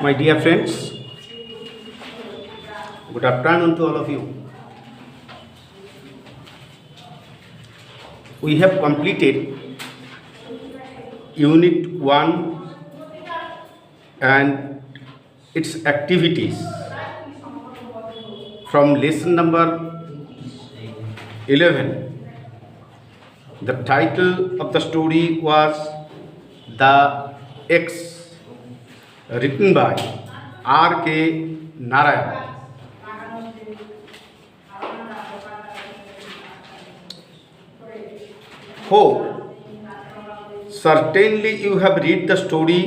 My dear friends, good afternoon to all of you. We have completed Unit 1 and its activities from lesson number 11. The title of the story was The X, written by R.K. Narayan. Hope certainly you have read the story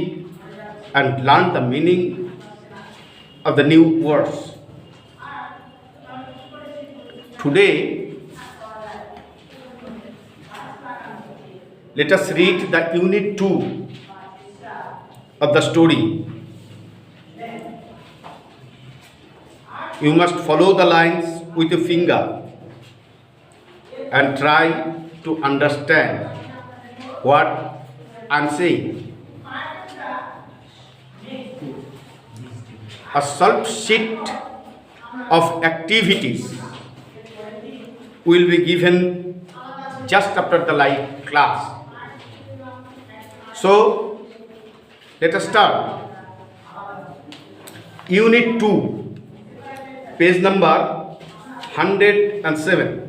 and learned the meaning of the new words. Today, let us read the Unit 2 of the story. You must follow the lines with your finger and try to understand what I am saying. A short sheet of activities will be given just after the live class. So, let us start. Unit 2, page number 107.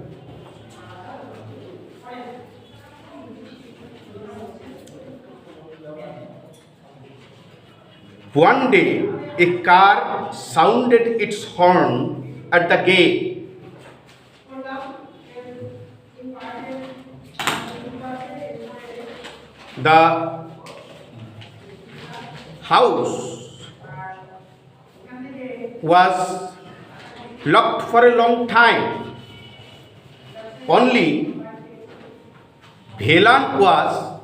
One day, a car sounded its horn at the gate. The house was locked for a long time. Only Bhelan was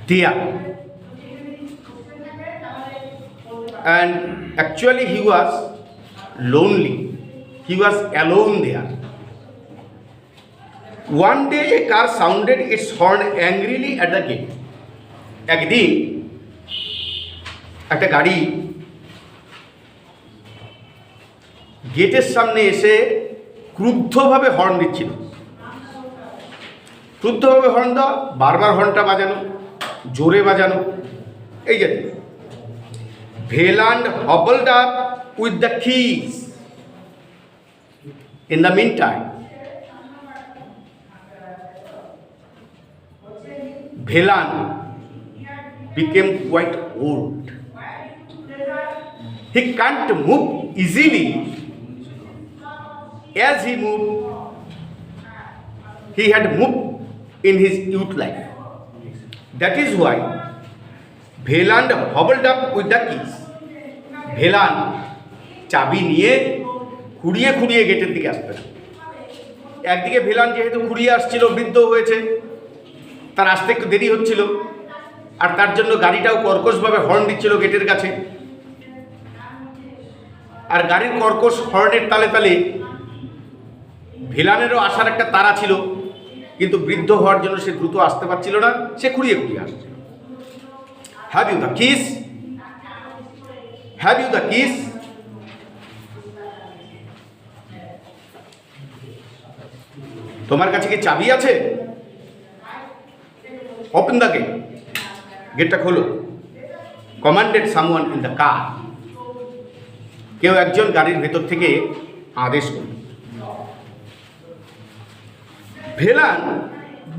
there. And actually he was lonely. He was alone there. One day a car sounded its horn angrily at the gate. একদিন একটা গাড়ি গেটের সামনে এসে ক্রুদ্ধভাবে horn দিচ্ছিল। ক্রুদ্ধভাবে horn দেওয়া, বারবার হর্নটা বাজানো, জোরে বাজানো, এই জাতীয়। Bhelan hobbled up with the keys. In the meantime, Bhelan became quite old. He can't move easily. As he moved, he had moved in his youth life. That is why Bhelan hobbled up with the keys. Bhelan চাবি নিয়ে খুঁড়িয়ে খুঁড়িয়ে গেটের দিকে আসতে। একদিকে ভেলান যেহেতু খুঁড়িয়ে আসছিল, বৃদ্ধ হয়েছে, তার আসতে একটু দেরি হচ্ছিল, আর তার জন্য গাড়িটাও কর্কশভাবে হর্ন দিচ্ছিল গেটের কাছে। আর গাড়ির কর্কশ হর্নের তালে তালে ভেলানেরও আসার একটা তাড়া ছিল, কিন্তু বৃদ্ধ হওয়ার জন্য সে দ্রুত আসতে পারছিল না, সে খুঁড়িয়ে খুঁড়িয়ে আসছিল। Have you the keys? Have you the keys? তোমার কাছে কি চাবি আছে? Open the gate. গেটটা খোলো। Commanded someone in the car. কেউ একজন গাড়ির ভেতর থেকে আদেশ করল। Bhelan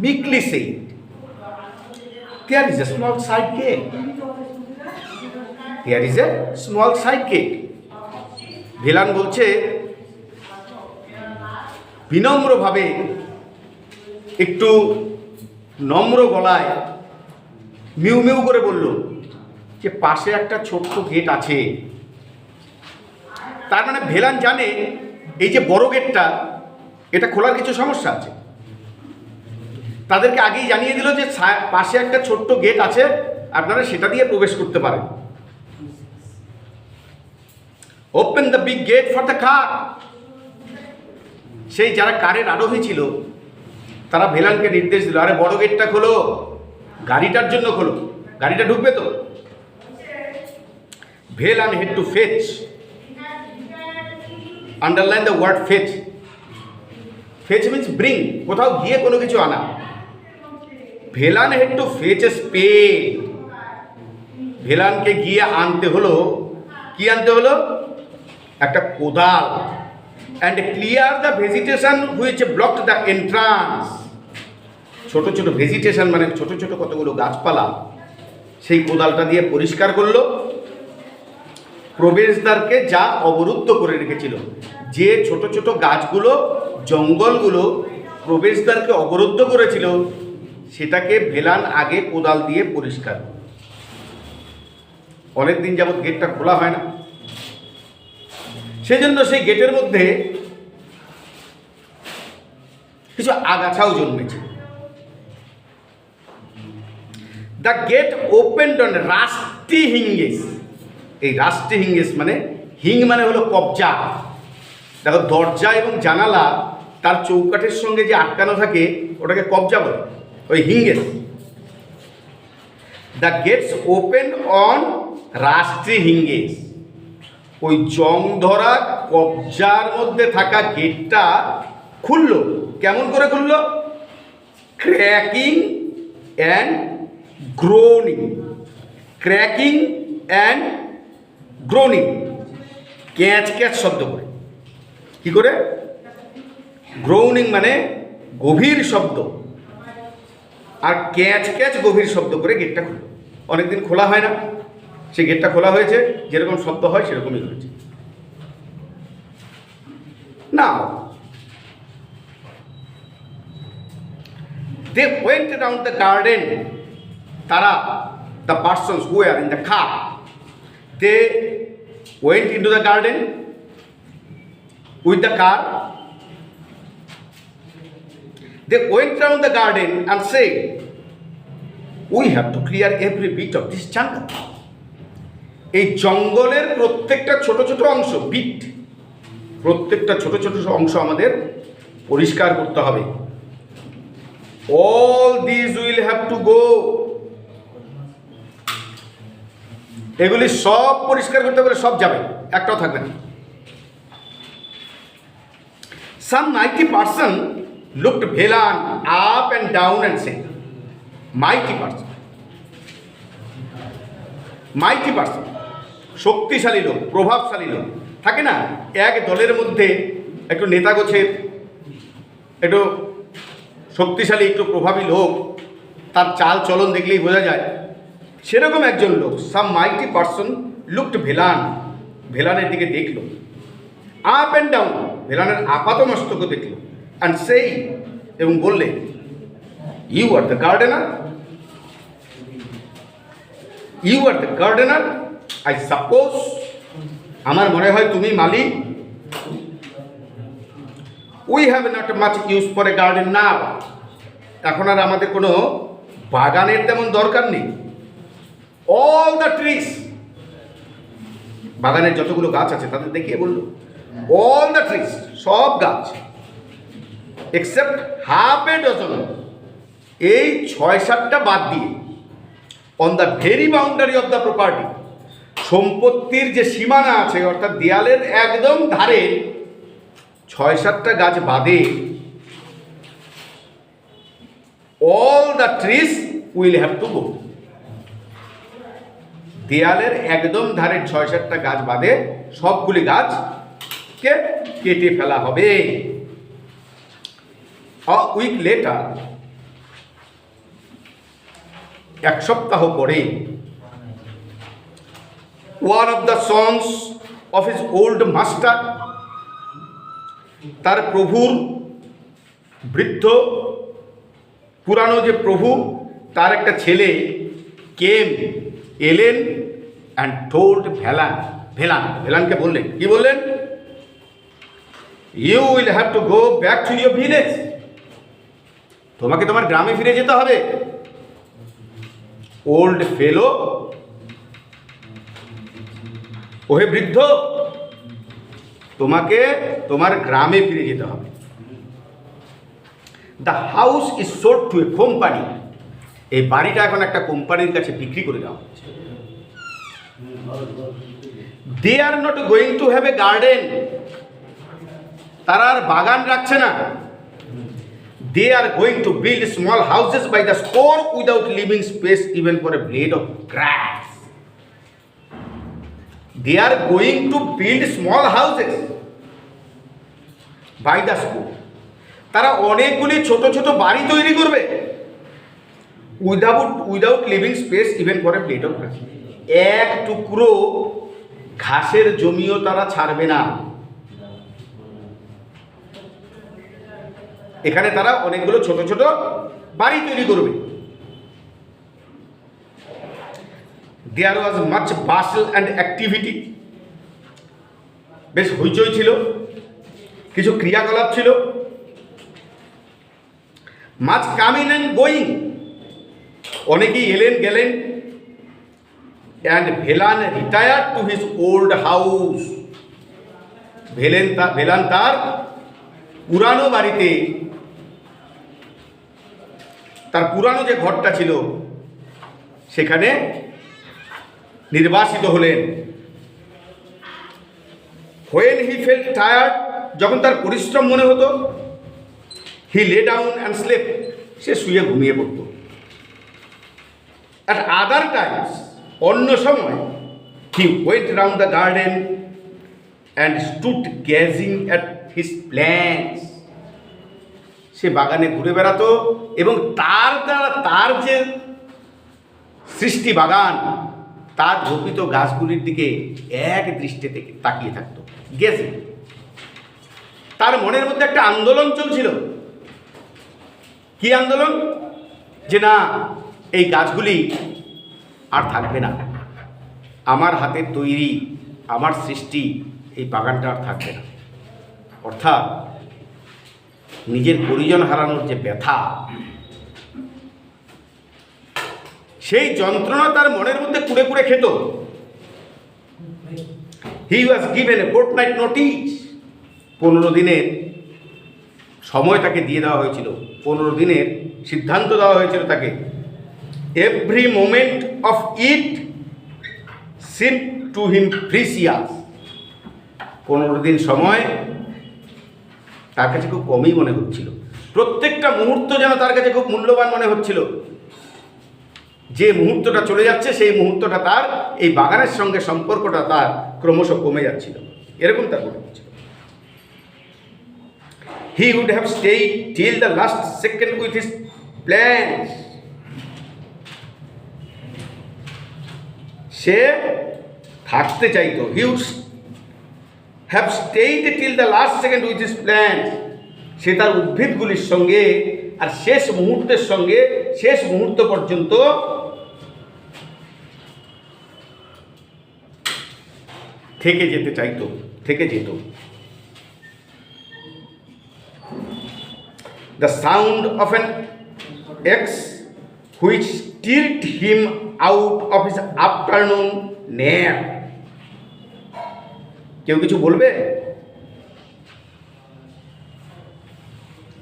meekly said, "There is a small side gate. There is a small side gate." Bhelan বলছে বিনম্রভাবে, একটু নম্র গলায় মিউ মিউ করে বলল যে পাশে একটা ছোট্ট গেট আছে। তার মানে ভেলান জানে এই যে বড় গেটটা, এটা খোলার কিছু সমস্যা আছে। তাদেরকে আগেই জানিয়ে দিল যে পাশে একটা ছোট্ট গেট আছে, আপনারা সেটা দিয়ে প্রবেশ করতে পারেন। Open the big gate for the car. সেই যারা কারের আরোহী ছিল তারা ভেলানকে নির্দেশ দিল, আরে বড় গেটটা খোলো, গাড়িটার জন্য খোলো, গাড়িটা ঢুকবে তো। Velan had to fetch. Underline the word fetch. Fetch means bring. কোথাও গিয়ে কোনো কিছু আনা। Velan had to fetch a spade. ভেলানকে গিয়ে আনতে হলো, কি আনতে হলো? একটা কোদাল। And clear the vegetation which blocked the entrance. ছোট ছোট ভেজিটেশন মানে ছোট ছোট কতগুলো গাছপালা, সেই কোদালটা দিয়ে পরিষ্কার করলো প্রবেশদ্বারকে যা অবরুদ্ধ করে রেখেছিল। যে ছোট ছোট গাছগুলো, জঙ্গলগুলো প্রবেশদ্বারকে অবরুদ্ধ করেছিল, সেটাকে ভেলান আগে কোদাল দিয়ে পরিষ্কার। অনেক দিন যাবৎ গেটটা খোলা হয় না, সেজন্য সেই গেটের মধ্যে কিছু আগাছাও জন্মেছে। The gate opened on rusty hinges. এই রাস্টি হিঙ্গেস মানে, হিং মানে হলো কবজা। দেখো, দরজা এবং জানালা তার চৌকাঠের সঙ্গে যে আটকানো থাকে ওটাকে কবজা বলে, ওই hinges. The gates open on rusty hinges. ওই জং ধরা কবজার মধ্যে থাকা গেটটা খুললো। কেমন করে খুললো? Cracking and Groening. Cracking and Groening, catch catch শব্দ করে। কি করে? গ্রোনিং মানে গভীর শব্দ, আর ক্যাচ ক্যাচ গভীর শব্দ করে গেটটা খুললো। অনেকদিন খোলা হয় না, সেই গেটটা খোলা হয়েছে, যেরকম শব্দ হয় সেরকমই হয়েছে। Now they went around the garden. Tara, the persons who were in the car, they went into the garden with the car. They went around the garden and said, we have to clear every bit of this jungle. এই জঙ্গলের প্রত্যেকটা ছোট ছোট অংশ, bit, প্রত্যেকটা ছোট ছোট অংশ আমাদের পরিষ্কার করতে হবে। All these will have to go. এগুলি সব পরিষ্কার করতে গেলে সব যাবে, একটাও থাকবে না। Some mighty person looked Velan up and down and said, mighty person, mighty person, শক্তিশালী লোক, প্রভাবশালী লোক থাকে না, এক দলের মধ্যে একটু নেতা গোছের, একটু শক্তিশালী, একটু প্রভাবী লোক, তার চাল চলন দেখলেই বোঝা যায়। সেরকম একজন লোক, সাম মাইটি পার্সন লুকড ভেলান, ভেলানের দিকে দেখলো। আপ অ্যান্ড ডাউন, ভেলানের আপাত মস্তক দেখলো। অ্যান্ড সেই, এবং বললে, you are the gardener, you are the gardener, I suppose, আমার মনে হয় তুমি মালি। We have not much use for a garden now, এখন আর আমাদের কোনো বাগানের তেমন দরকার নেই। অল দ্য ট্রিজ, বাগানের যতগুলো গাছ আছে তাদের দেখিয়ে বললো, অল দ্য ট্রিজ, সব গাছ, এক্সেপ্ট হাফ এ ডজন, এই 6-7টা বাদ দিয়ে, on the very boundary of the property, সম্পত্তির যে সীমানা আছে, অর্থাৎ দেয়ালের একদম ধারে 6-7টা গাছ বাদে, all the trees will have to গো। দেয়ালের একদম ধারে 6-7টা গাছ বাদে সবগুলি গাছকে কেটে ফেলা হবে। A week later, এক সপ্তাহ পরে, one of the sons of his old master, তার প্রভুর, বৃদ্ধ পুরানো যে প্রভু, তার একটা ছেলে কেম, এলেন, অ্যান্ড টোল্ড ভেলান, ভেলানকে বললেন, কি বললেন? You will have to go back to your village, তোমাকে তোমার গ্রামে ফিরে যেতে হবে। ওল্ড ফেলো, ওহে বৃদ্ধ, তোমাকে তোমার গ্রামে ফিরে যেতে হবে। The house is sold to a company, এই বাড়িটা এখন একটা কোম্পানির কাছে বিক্রি করে দেওয়া হচ্ছে। They are not going to have a garden, তারা আর বাগান রাখছে না। They are going to build small houses by the score without leaving space even for a blade of grass. They are going to build small houses by the score, তারা অনেকগুলি ছোট ছোট বাড়ি তৈরি করবে without leaving space even for a blade of grass. এক টুকরো ঘাসের জমিও তারা ছাড়বে না। এখানে তারা অনেকগুলো ছোট ছোট বাড়ি তৈরি করবে। There was much bustle and activity, বেশ হইচই ছিল, কিছু ক্রিয়াকলাপ ছিল। মাচ কামিং অ্যান্ড গোয়িং, অনেকেই এলেন গেলেন। And Velan retired to his old house, Velan তার পুরানো বাড়িতে, তার পুরানো যে ঘরটা ছিল সেখানে নির্বাসিত হলেন। হোয়েন হি ফেল্ট টায়ার্ড, যখন তার পরিশ্রম মনে হতো, হি লে ডাউন অ্যান্ড স্লেপ, সে শুয়ে ঘুমিয়ে পড়ত। অ্যাট আদার টাইমস, অন্য সময়, he went round the garden and stood gazing at his plants, সে বাগানে ঘুরে বেড়াতো এবং তার যে সৃষ্টি বাগান, তার রোপিত গাছগুলির দিকে এক দৃষ্টিতে তাকিয়ে থাকতো। গেছে, তার মনের মধ্যে একটা আন্দোলন চলছিল। কি আন্দোলন? যে না, এই গাছগুলি আর থাকবে না, আমার হাতের তৈরি, আমার সৃষ্টি এই বাগানটা আর থাকবে না। অর্থাৎ নিজের পরিজন হারানোর যে ব্যথা, সেই যন্ত্রণা তার মনের মধ্যে কুড়ে কুড়ে খেত। He was given a fortnight notice, 15 দিনের সময় তাকে দিয়ে দেওয়া হয়েছিল, 15 দিনের সিদ্ধান্ত দেওয়া হয়েছিল তাকে। Every moment of it seem to him precious, 15 দিন সময় তার কাছে খুব কমই মনে হচ্ছিল। প্রত্যেকটা মুহূর্ত যেন তার কাছে খুব মূল্যবান মনে হচ্ছিল। যে মুহূর্তটা চলে যাচ্ছে সেই মুহূর্তটা তার এই বাগানের সঙ্গে সম্পর্কটা তার ক্রমশ কমে যাচ্ছিল, এরকম তার মনে হচ্ছিল। He would have stayed till the last second with his plants, সে থাকতে চাইতো। He would have stayed till the last second with his plants, সে তার উদ্ভিদগুলির সঙ্গে আর শেষ মুহূর্তের সঙ্গে শেষ মুহূর্ত পর্যন্ত থেকে যেতে চাইতো, থেকে যেত। The sound of an axe which stirred him out of his afternoon nap. কেউ কিছু বলবে?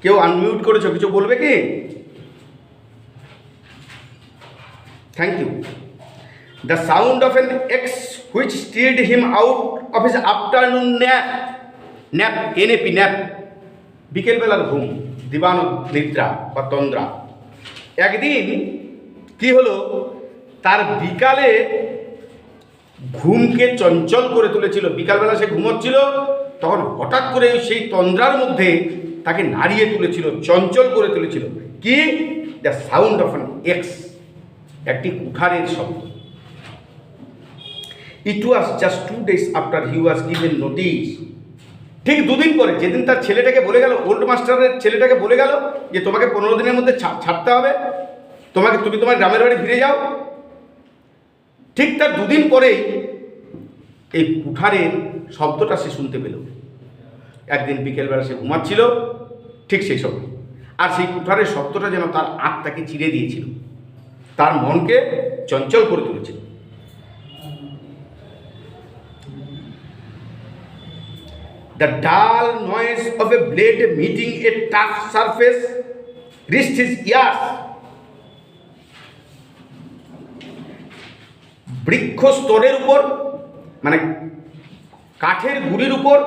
কেউ আনমিউট করেছো, কিছু বলবে কি? Thank you. The sound of an axe which stirred him out of his afternoon nap, nap N A P nap, বিকেলবেলার ঘুম, দিবান নিদ্রা বা তন্দ্রা। একদিন কি হলো, তার বিকালে ঘুমকে চঞ্চল করে তুলেছিল। বিকালবেলা সে ঘুমোচ্ছিল, তখন হঠাৎ করে সেই তন্দ্রার মধ্যে তাকে নাড়িয়ে তুলেছিল, চঞ্চল করে তুলেছিল। কি? The sound of an axe, একটি কুঠারের শব্দ। It was just 2 days after he was given notice, ঠিক 2 দিন পরে, যেদিন তার ছেলেটাকে বলে গেল, ওল্ড মাস্টারের ছেলেটাকে বলে গেল যে তোমাকে 15 দিনের মধ্যে ছাড়তে হবে, তুমি তোমার গ্রামের বাড়ি ফিরে যাও। ঠিক তার 2 দিন পরেই এই কুঠারের শব্দটা সে শুনতে পেল। একদিন বিকেলবেলা সে ঘুমাচ্ছিল, ঠিক সেই সময়, আর সেই কুঠারের শব্দটা যেন তার আত্মাকে চিরে দিয়েছিল, তার মনকে চঞ্চল করে তুলেছিল। The dull noise of a blade meeting a tough surface reached his ears. বৃক্ষ স্তরের উপর, মানে কাঠের গুড়ির উপর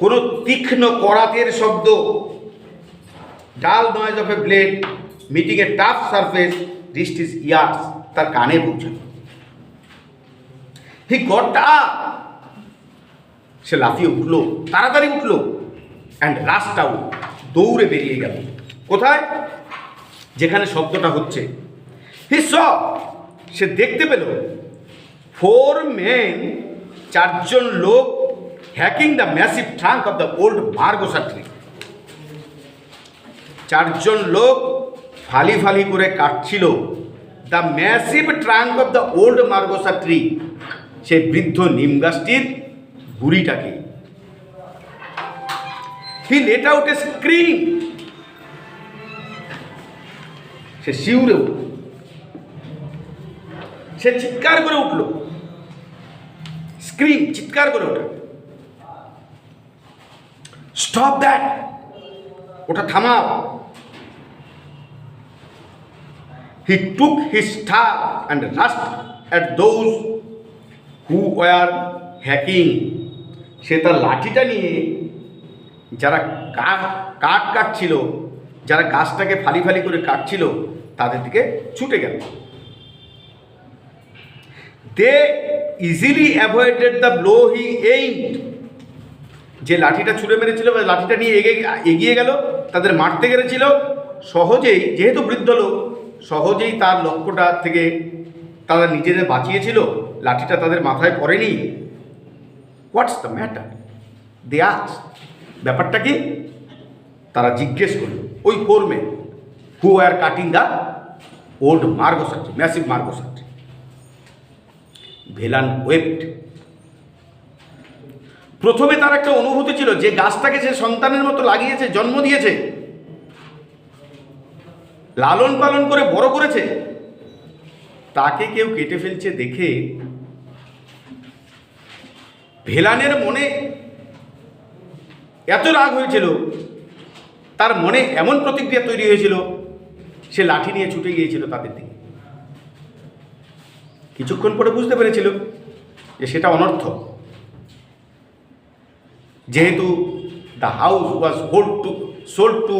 কোনো তীক্ষ্ণ করাতের শব্দ, dull noise of a blade meeting a tough surface reached his ears, তার কানে পৌঁছালো। হি গট আপ, সে লাফিয়ে উঠলো, তাড়াতাড়ি উঠলো, অ্যান্ড রাস্ট আউট, দৌড়ে বেরিয়ে গেল। কোথায়? যেখানে শব্দটা হচ্ছে। হি স, সে দেখতে পেল 4 men, 4 জন লোক hacking the massive trunk of the old margosa tree. 4 জন লোক ফালি ফালি করে কাটছিল the massive trunk of the old margosa tree, সেই বৃদ্ধ নিম গাছটির গুড়িটাকে। He let out a scream, সে শিউরে উঠল, সে চিৎকার করে উঠল। স্ক্রিম, চিৎকার করে ওঠা। স্টপ দ্যাট, ওটা থামাও। He took his staff and rushed at those who were hacking, সে তার লাঠিটা নিয়ে যারা কাঠ কাটছিল, যারা গাছটাকে ফালি ফালি করে কাটছিল, তাদের দিকে ছুটে গেল। They easily avoided the blow he aimed, যে লাঠিটা ছুঁড়ে মেরেছিল বা লাঠিটা নিয়ে এগিয়ে গেল, তাদের মারতে গেছিল, সহজেই, যেহেতু বৃদ্ধ লোক, সহজেই তার লক্ষ্যটা থেকে তারা নিজেদের বাঁচিয়েছিল, লাঠিটা তাদের মাথায় পড়েনি। What's the matter, they ask, ব্যাপারটা কি? তারা জিজ্ঞেস করল ওই 4 men who are cutting the old margosa tree, massive margosa tree. Velan wept. প্রথমে তার একটা অনুভূতি ছিল, যে গাছটাকে সে সন্তানের মতো লাগিয়েছে, জন্ম দিয়েছে, লালন পালন করে বড় করেছে, তাকে কেউ কেটে ফেলছে দেখে ভেলানের মনে এত রাগ হয়েছিল, তার মনে এমন প্রতিক্রিয়া তৈরি হয়েছিল, সে লাঠি নিয়ে ছুটে গিয়েছিল তাদের দিকে। কিছুক্ষণ পরে বুঝতে পেরেছিল যে সেটা অনর্থক, যেহেতু the house was sold to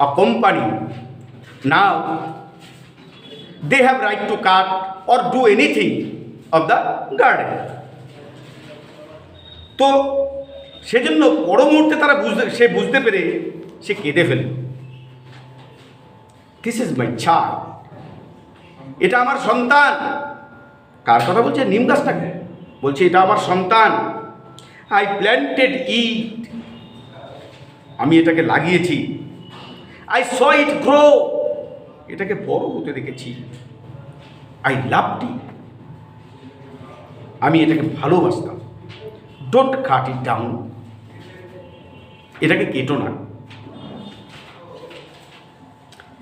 a company, now they have right to cut or do anything of the garden. তো সেজন্য পর মুহূর্তে সে বুঝতে পেরে সে কেঁদে ফেলল। দিস ইজ মাই চাইল্ড, এটা আমার সন্তান। কার কথা বলছে? নিম গাছটাকে বলছে, এটা আমার সন্তান। আই প্ল্যান্টেড ইট, আমি এটাকে লাগিয়েছি। আই স ইট গ্রো, এটাকে বড় হতে দেখেছি। আই লাভড ইট, আমি এটাকে ভালোবাসতাম। ডোন্ট কাট ইট ডাউন, এটাকে কেটো না।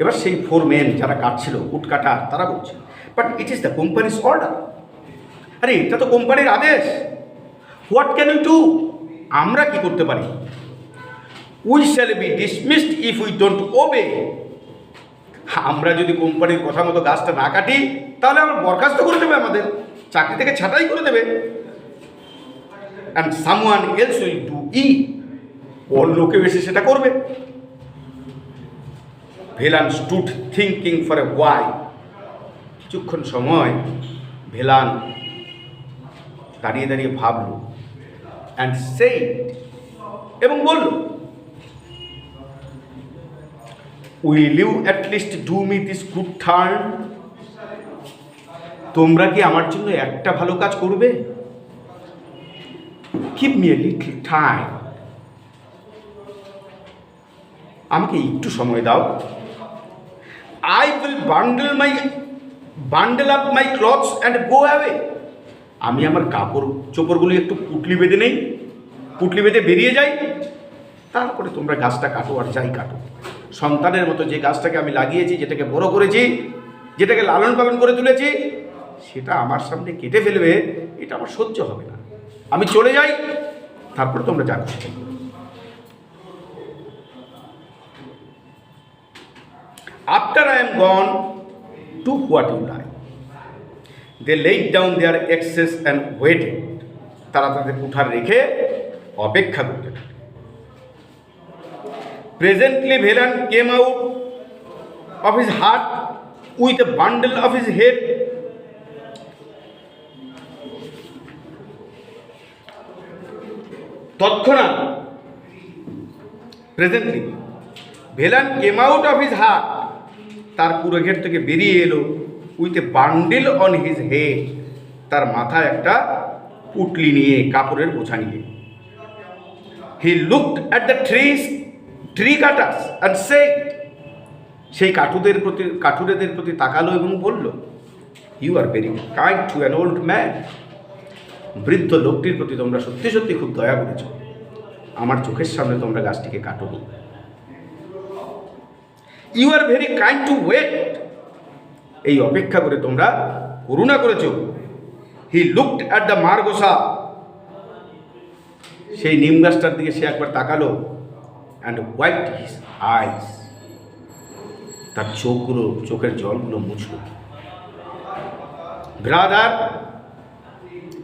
এবার সেই 4 men যারা কাটছিল, উট কাটা, তারা বলছে, but it is the companies order. আরে এটা তো কোম্পানির আদেশ। হোয়াট ক্যান ইউ ডু, আমরা কি করতে পারি? We shall be dismissed if we don't obey, আমরা যদি কোম্পানির কথা মতো গাছটা না কাটি, তাহলে আমরা বরখাস্ত করে দেবে, আমাদের চাকরি থেকে ছাঁটাই করে দেবে। And someone else will do it, অন্য কেউ এসে সেটা করবে। Velan stood thinking for a while, কিছুক্ষণ সময় ভেলান দাঁড়িয়ে দাঁড়িয়ে ভাবল। অ্যান্ড সেইড, এবং বলল, will you at least do me this good turn, তোমরা কি আমার জন্য একটা ভালো কাজ করবে? Give me a little time, আমাকে একটু সময় দাও। I will bundle up my clothes and go away, আমি আমার কাপড় চোপড়গুলো একটু পুটলি বেঁধে নেই, পুটলি বেঁধে বেরিয়ে যাই, তারপরে তোমরা গাছটা কাটো আর যাই কাটো। সন্তানের মতো যে গাছটাকে আমি লাগিয়েছি, যেটাকে বড় করেছি, যেটাকে লালন পালন করে তুলেছি, সেটা আমার সামনে কেটে ফেলবে, এটা আমার সহ্য হবে না। আমি চলে যাই, তারপরে তোমরা যা খুশি করো। After I am gone, do what you like, they laid down their axes and waited, তারা তাদের কুঠার রেখে অপেক্ষা করতে থাকে। Presently Velan came out of his hut with a bundle of his head. তৎক্ষণাৎ presently Velan came out of his hut, তার পুরো ঘের থেকে বেরিয়ে এলো with a bundle on his head, তার মাথায় একটা পুটলি নিয়ে, কাপড়ের বোঝা নিয়ে। He looked at the tree cutters and said, সেই কাঠুরেদের প্রতি তাকালো এবং বলল, you are very kind to an old man, বৃদ্ধ লোকটির প্রতি তোমরা সত্যি সত্যি খুব দয়া করেছ, আমার চোখের সামনে তোমরা গাছটিকে কাটোনি। You are very kind to wait, এই অপেক্ষা করে তোমরা করুণা করেছ। He looked at the margosa, সেই নিম গাছটার দিকে সে একবার তাকালো, অ্যান্ড ওয়াইপড হিজ আইস, তার চোখের জলগুলো মুছল। ব্রাদার,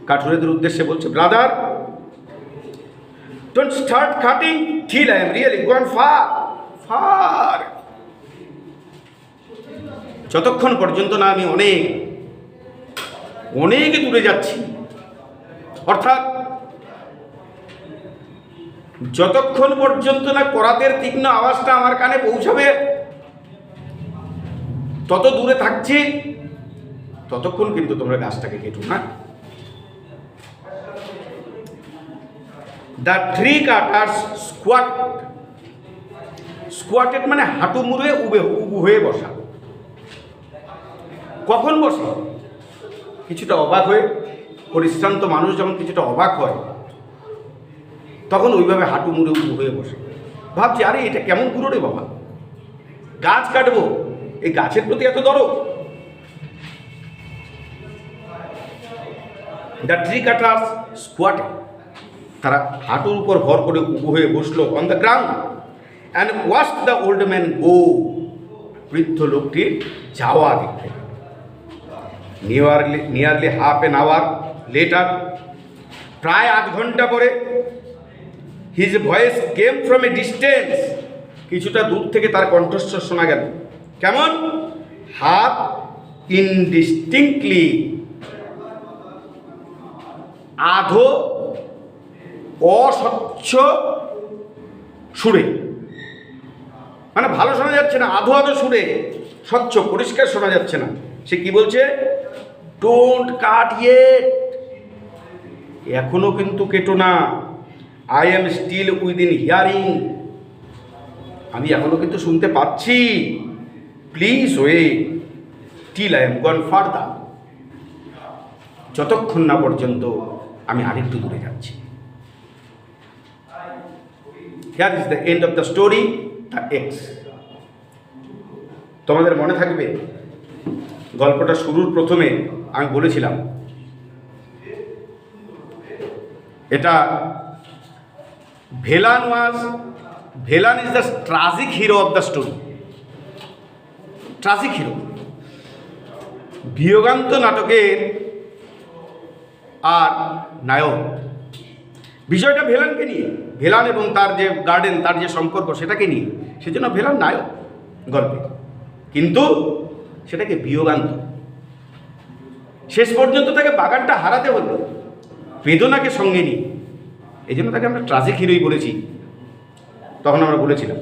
কাঠুরেদের উদ্দেশ্যে বলছে, brother don't start cutting till I am really gone far. যতক্ষণ পর্যন্ত না আমি অনেক দূরে যাচ্ছি, অর্থাৎ যতক্ষণ পর্যন্ত না করাতের তীক্ষ্ণ আওয়াজটা আমার কানে পৌঁছাবে, তত দূরে থাকছি, ততক্ষণ কিন্তু তোমরা গাছটাকে কেটো না। দ্য ট্রি কাটার্স স্কোয়াটেড মানে হাঁটু মুড়ে উবু হয়ে বসা। কখন বসে? কিছুটা অবাক হয়ে, পরিশ্রান্ত মানুষ যখন কিছুটা অবাক হয় তখন ওইভাবে হাঁটু মুড়ে উবু হয়ে বসে। ভাবছি, আরে এটা কেমন পুরো রে বাবা, গাছ কাটবো, এই গাছের প্রতি এত দরদ। দ্য ট্রি কাটার্স স্কোয়াটেড, তারা হাঁটুর উপর ভর করে উবু হয়ে বসলো on the ground, and watched the old man go, বৃদ্ধ লোকটির যাওয়া দেখতে। Nearly half an hour later, প্রায় আধ ঘন্টা পরে, his voice came from a distance, কিছুটা দূর থেকে তার কণ্ঠস্বর শোনা গেল। কেমন? হাফ ইনডিস্টিংক্টলি, আধো অস্বচ্ছ সুরে, মানে ভালো শোনা যাচ্ছে না, আধো আধো সুরে, স্বচ্ছ পরিষ্কার শোনা যাচ্ছে না। সে কি বলছে? ডোন্ট কাট ইয়েট, এখনো কিন্তু কেটো না। I am still within hearing, আমি এখনো কিন্তু শুনতে পাচ্ছি। Please wait till I am gone farther, যতক্ষণ না পর্যন্ত আমি আরেকটু দূরে যাচ্ছি। Here is the end of the story, the axe. তোমাদের মনে থাকবে গল্পটা শুরুর প্রথমে আমি বলেছিলাম এটা Velan is the tragic hero of the story. Tragic hero, বিয়োগান্ত নাটকের আর নায়ক। বিষয়টা ভেলানকে নিয়ে, ভেলান এবং তার যে গার্ডেন, তার যে সম্পর্ক, সেটাকে নিয়ে, সেজন্য ভেলান নায়ক গল্পে, কিন্তু সেটাকে বিয়োগান্ত। শেষ পর্যন্ত তাকে বাগানটা হারাতে হলো বেদনাকে সঙ্গে নিয়ে, এই জন্য তাকে আমরা ট্রাজিক হিরোই বলেছি। তখন আমরা বলেছিলাম